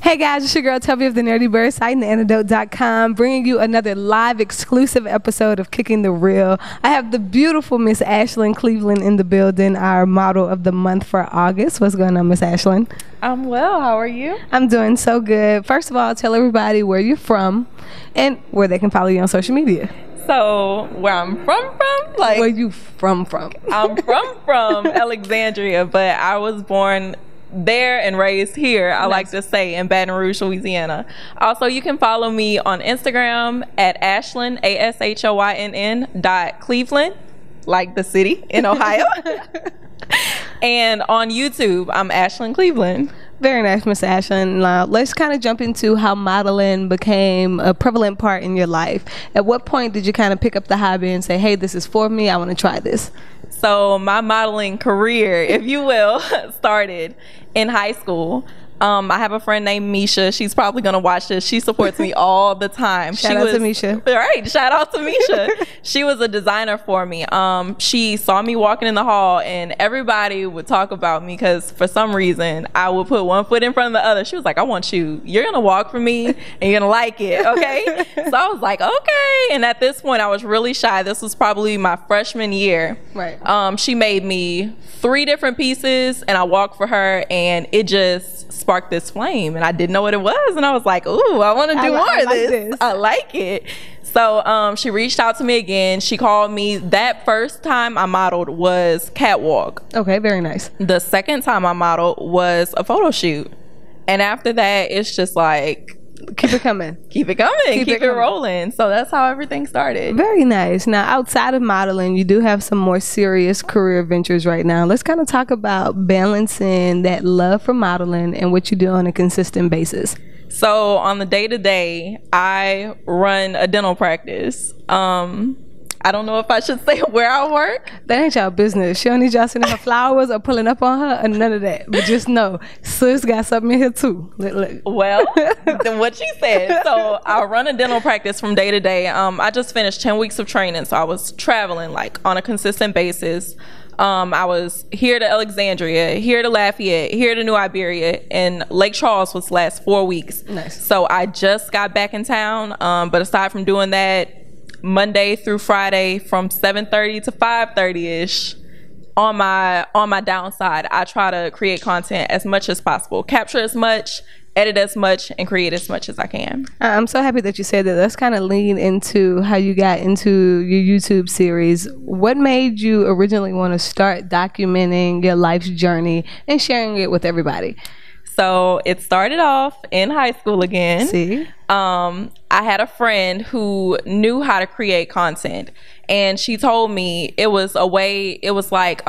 Hey guys, it's your girl Tubbi of the Nerdy Bird site and theantidote.com, bringing you another live exclusive episode of Kicking the Real. I have the beautiful Miss Ashlynn Cleveland in the building, our model of the month for August. What's going on, Miss Ashlynn? I'm well. How are you? I'm doing so good. First of all, tell everybody where you're from and where they can follow you on social media. So, where I'm from? Like, where you from? I'm from Alexandria, but I was born there and raised here, I like to say, in Baton Rouge, Louisiana. Also, you can follow me on Instagram at Ashlynn, ASHOYNN.Cleveland, like the city in Ohio. And on YouTube, I'm Ashlynn Cleveland. Very nice, Miss Ashlynn. Now, let's kind of jump into how modeling became a prevalent part in your life. At what point did you kind of pick up the hobby and say, hey, this is for me, I want to try this? So my modeling career, if you will, started in high school. I have a friend named Misha. She's probably going to watch this. She supports me all the time. Shout out to Misha. Right. Shout out to Misha. She was a designer for me. She saw me walking in the hall and everybody would talk about me because for some reason I would put one foot in front of the other. She was like, I want you. You're going to walk for me and you're going to like it. Okay. So I was like, okay. And at this point I was really shy. This was probably my freshman year. Right. She made me 3 different pieces and I walked for her and it just sparked this flame and I didn't know what it was and I was like, ooh, I want to do more of this. I like it. So she reached out to me again. She called me. That first time I modeled was catwalk. Okay, very nice. The second time I modeled was a photo shoot. And after that, it's just like, keep it coming. Keep it coming. Keep it rolling. So that's how everything started. Very nice. Now, outside of modeling, you do have some more serious career ventures right now. Let's kind of talk about balancing that love for modeling and what you do on a consistent basis. So on the day-to-day, I run a dental practice. I don't know if I should say where I work. That ain't y'all business. She don't need y'all sending her flowers or pulling up on her or none of that. But just know, sis got something in here too. Look. Well, then what she said. So I run a dental practice from day to day. I just finished 10 weeks of training. So I was traveling like on a consistent basis. I was here to Alexandria, here to Lafayette, here to New Iberia, and Lake Charles was the last 4 weeks. Nice. So I just got back in town. But aside from doing that, Monday through Friday from 7:30 to 5:30ish on my downside, I try to create content as much as possible, capture as much, edit as much, and create as much as I can. I'm so happy that you said that. Let's kind of lean into how you got into your YouTube series. What made you originally want to start documenting your life's journey and sharing it with everybody? So it started off in high school again. See? I had a friend who knew how to create content and she told me it was a way, it was like,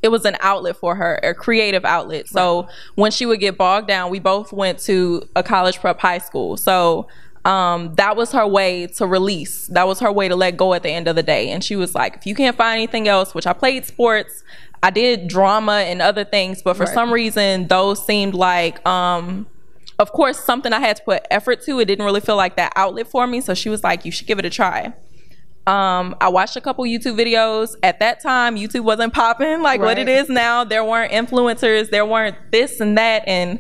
it was an outlet for her, a creative outlet. So when she would get bogged down, we both went to a college prep high school. So that was her way to release. That was her way to let go at the end of the day. And she was like, if you can't find anything else, which I played sports, I did drama and other things, but for some reason, those seemed like, of course, something I had to put effort to. It didn't really feel like that outlet for me. So she was like, you should give it a try. I watched a couple YouTube videos. At that time, YouTube wasn't popping like what it is now. There weren't influencers. There weren't this and that. And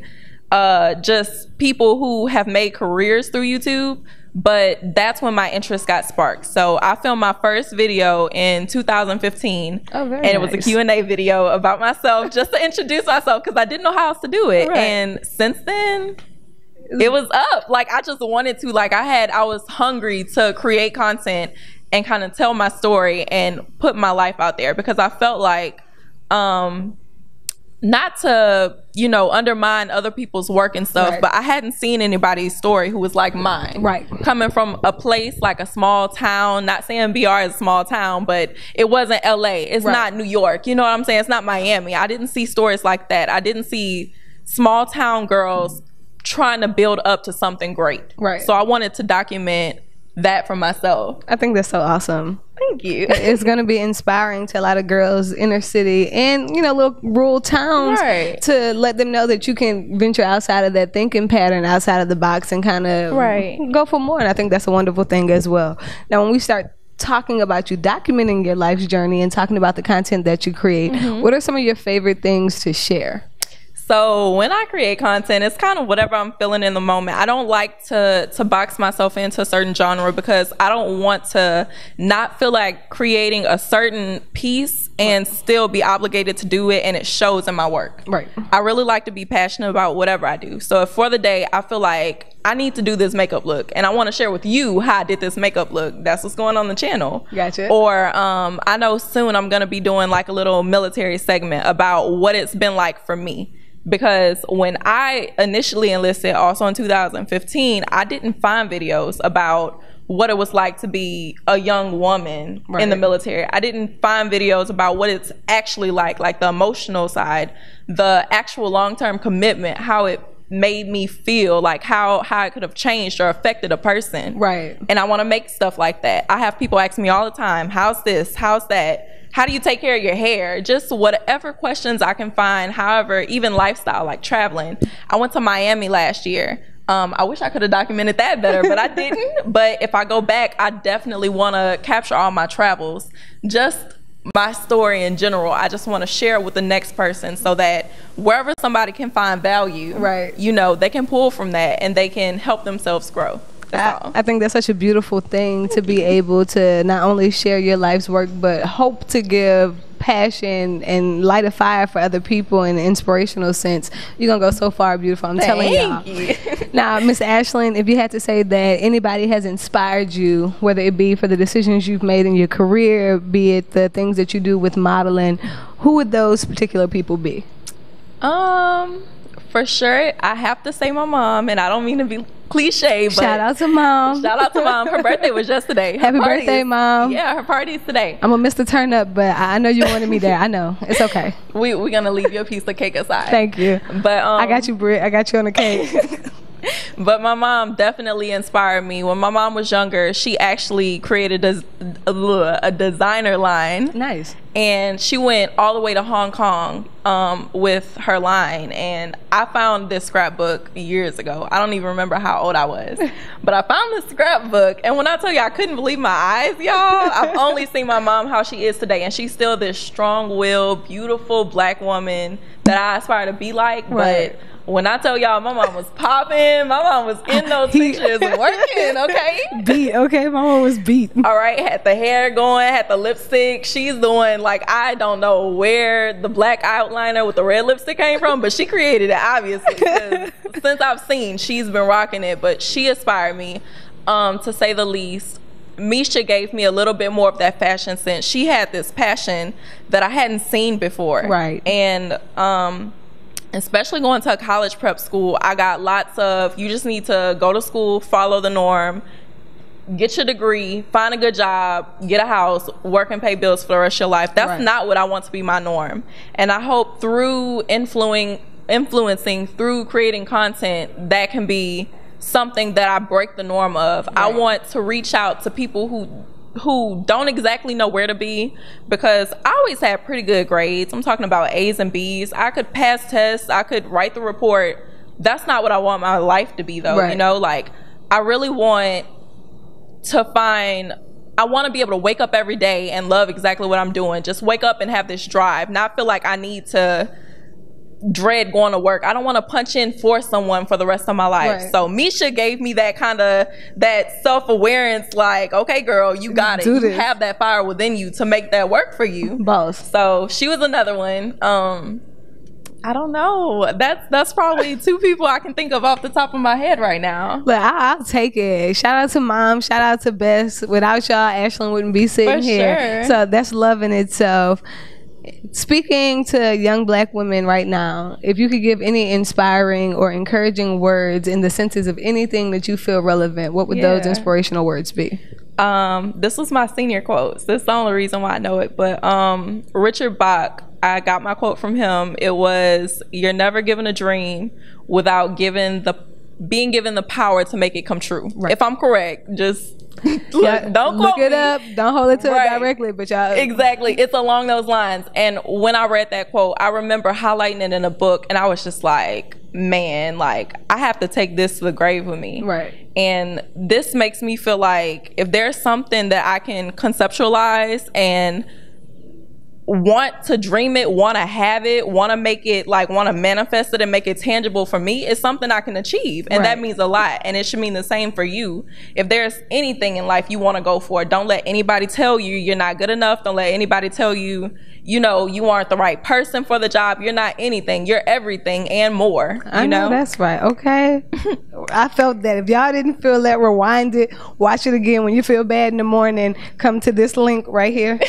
just people who have made careers through YouTube. But that's when my interest got sparked. So I filmed my first video in 2015. Oh, very and it was a Q&A video about myself, just to introduce myself because I didn't know how else to do it. And since then, it was up. Like I just wanted to, like I was hungry to create content and kind of tell my story and put my life out there because I felt like, not to, you know, undermine other people's work and stuff, but I hadn't seen anybody's story who was like mine. Coming from a place like a small town, not saying BR is a small town, but it wasn't LA. It's not New York. You know what I'm saying? It's not Miami. I didn't see stories like that. I didn't see small town girls trying to build up to something great. So I wanted to document that for myself. I think that's so awesome. Thank you. It's going to be inspiring to a lot of girls inner city and, you know, little rural towns to let them know that you can venture outside of that thinking pattern, outside of the box and kind of go for more. And I think that's a wonderful thing as well. Now, when we start talking about you documenting your life's journey and talking about the content that you create, what are some of your favorite things to share? So when I create content, it's kind of whatever I'm feeling in the moment. I don't like to box myself into a certain genre because I don't want to not feel like creating a certain piece and still be obligated to do it, and it shows in my work. Right. I really like to be passionate about whatever I do. So if for the day I feel like I need to do this makeup look and I want to share with you how I did this makeup look, that's what's going on the channel. Gotcha. Or I know soon I'm going to be doing like a little military segment about what it's been like for me. Because when I initially enlisted, also in 2015, I didn't find videos about what it was like to be a young woman in the military. I didn't find videos about what it's actually like the emotional side, the actual long-term commitment, how it made me feel, like how it could have changed or affected a person. Right. And I want to make stuff like that. I have people ask me all the time, how's this? How's that? How do you take care of your hair? Just whatever questions I can find. However, even lifestyle, like traveling. I went to Miami last year. I wish I could have documented that better, but I didn't. But if I go back, I definitely want to capture all my travels. Just my story in general. I just want to share it with the next person so that wherever somebody can find value, you know, they can pull from that and they can help themselves grow. I think that's such a beautiful thing to be able to not only share your life's work, but hope to give passion and light a fire for other people in an inspirational sense. You're gonna go so far, beautiful. I'm telling y'all. Now, Miss Ashlynn, if you had to say that anybody has inspired you, whether it be for the decisions you've made in your career, be it the things that you do with modeling, who would those particular people be? For sure, I have to say my mom, and I don't mean to be cliche, but shout out to mom. Shout out to mom. Her birthday was yesterday. Happy birthday, mom. Yeah, her party's today. I'm gonna miss the turn up, but I know you wanted me there. I know. It's okay. We're gonna leave your piece of cake aside. Thank you. But I got you, Britt. I got you on the cake. But my mom definitely inspired me. When my mom was younger, she actually created a designer line. Nice. And she went all the way to Hong Kong with her line. And I found this scrapbook years ago. I don't even remember how old I was. But I found this scrapbook. And when I tell you I couldn't believe my eyes, y'all, I've only seen my mom how she is today. And she's still this strong-willed, beautiful black woman that I aspire to be like. But when I tell y'all my mom was popping, my mom was in those pictures working, okay? Beat, okay? My mom was beat. All right, had the hair going, had the lipstick. She's doing, like, I don't know where the black eyeliner with the red lipstick came from, but she created it, obviously. Since I've seen, she's been rocking it, but she inspired me, to say the least. Misha gave me a little bit more of that fashion sense. She had this passion that I hadn't seen before. Right. And, especially going to a college prep school, I got lots of, you just need to go to school, follow the norm, get your degree, find a good job, get a house, work and pay bills for the rest of your life. That's not what I want to be my norm. And I hope through influencing, through creating content, that can be something that I break the norm of. I want to reach out to people who don't exactly know where to be, because I always had pretty good grades. I'm talking about A's and B's. I could pass tests, I could write the report. That's not what I want my life to be, though. You know, like, I really want to I want to be able to wake up every day and love exactly what I'm doing. Just wake up and have this drive, not feel like I need to dread going to work. I don't want to punch in for someone for the rest of my life. So Misha gave me that kind of, that self-awareness, like, okay, girl, you got it. You have that fire within you to make that work for you. Boss. So she was another one. I don't know. That's probably two people I can think of off the top of my head right now. Look, I'll take it. Shout out to mom. Shout out to Bess. Without y'all, Ashlynn wouldn't be sitting here. So that's love in itself. Speaking to young black women right now, if you could give any inspiring or encouraging words in the senses of anything that you feel relevant, what would those inspirational words be? This was my senior quotes. This is the only reason why I know it. But Richard Bach, I got my quote from him. It was, "You're never given a dream without being given the power to make it come true." If I'm correct, just don't look it up. Don't hold it to it directly, but y'all. Exactly. It's along those lines. And when I read that quote, I remember highlighting it in a book, and I was just like, man, like, I have to take this to the grave with me. And this makes me feel like if there's something that I can conceptualize and want to dream it, want to have it, want to make it, like, want to manifest it and make it tangible, for me, it's something I can achieve. And that means a lot. And it should mean the same for you. If there's anything in life you want to go for, don't let anybody tell you you're not good enough. Don't let anybody tell you, you know, you aren't the right person for the job. You're not anything. You're everything and more. I know that's right. Okay. I felt that. If y'all didn't feel that, rewind it, watch it again. When you feel bad in the morning, come to this link right here,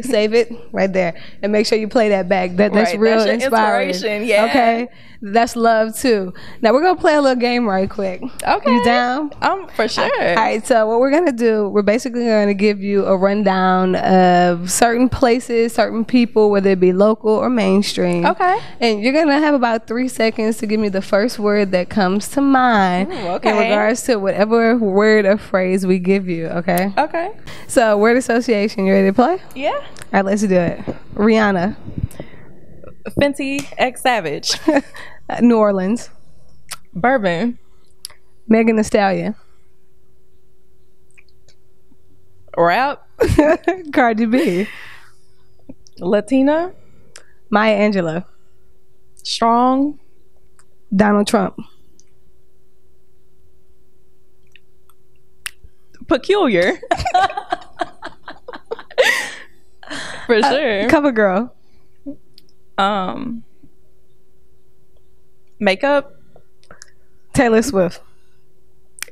save it right there, and make sure you play that back. That's real inspiration. Yeah. Okay. That's love too. Now we're gonna play a little game right quick. Okay. You down? For sure. All right. So what we're gonna do, we're basically gonna give you a rundown of certain places, certain people, whether it be local or mainstream. Okay. And you're gonna have about 3 seconds to give me the first word that comes to mind. Ooh, okay. In regards to whatever word or phrase we give you. Okay. Okay. So word association. You ready to play? Yeah. All right. Let's do it. Rihanna. Fenty X Savage. New Orleans. Bourbon. Megan Thee Stallion. Rap. Cardi B. Latina. Maya Angelou. Strong. Donald Trump. Peculiar. For sure. Cover girl. Makeup. Taylor Swift.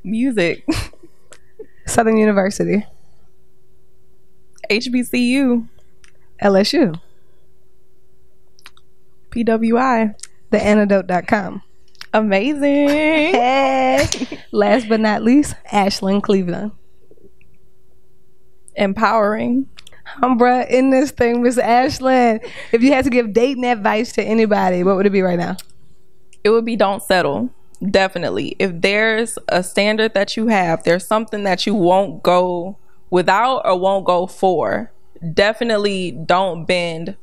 Music. Southern University. HBCU. LSU. PWI. TheAntidote.com. Amazing. Hey. Last but not least, Ashlynn Cleveland. Empowering. Bruh, in this thing, Miss Ashlynn, if you had to give dating advice to anybody, what would it be right now? It would be don't settle. Definitely. If there's a standard that you have, there's something that you won't go without or won't go for, definitely don't bend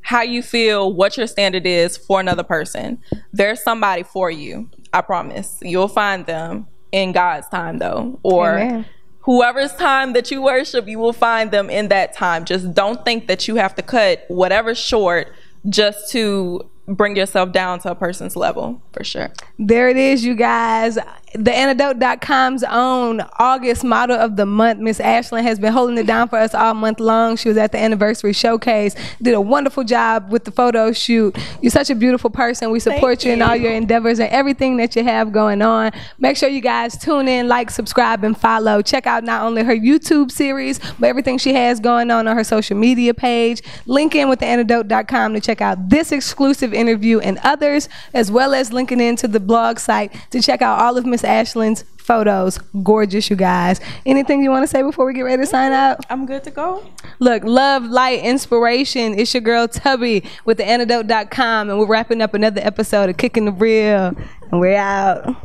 how you feel, what your standard is for another person. There's somebody for you. I promise. You'll find them in God's time, though. Or Amen. Whoever's time that you worship, you will find them in that time. Just don't think that you have to cut whatever short just to bring yourself down to a person's level, for sure. There it is, you guys. TheAntidote.com's own August model of the month. Miss Ashlynn has been holding it down for us all month long. She was at the anniversary showcase, did a wonderful job with the photo shoot. You're such a beautiful person. We support you in all your endeavors and everything that you have going on. Make sure you guys tune in, like, subscribe, and follow. Check out not only her YouTube series, but everything she has going on her social media page. Link in with TheAntidote.com to check out this exclusive interview and others, as well as linking into the blog site to check out all of Miss Ashlynn's photos. Gorgeous, you guys. Anything you want to say before we get ready to sign out? I'm good to go. Look, love, light, inspiration. It's your girl Tubbi with TheAntidote.com, and we're wrapping up another episode of Kickin' the Real, and we're out.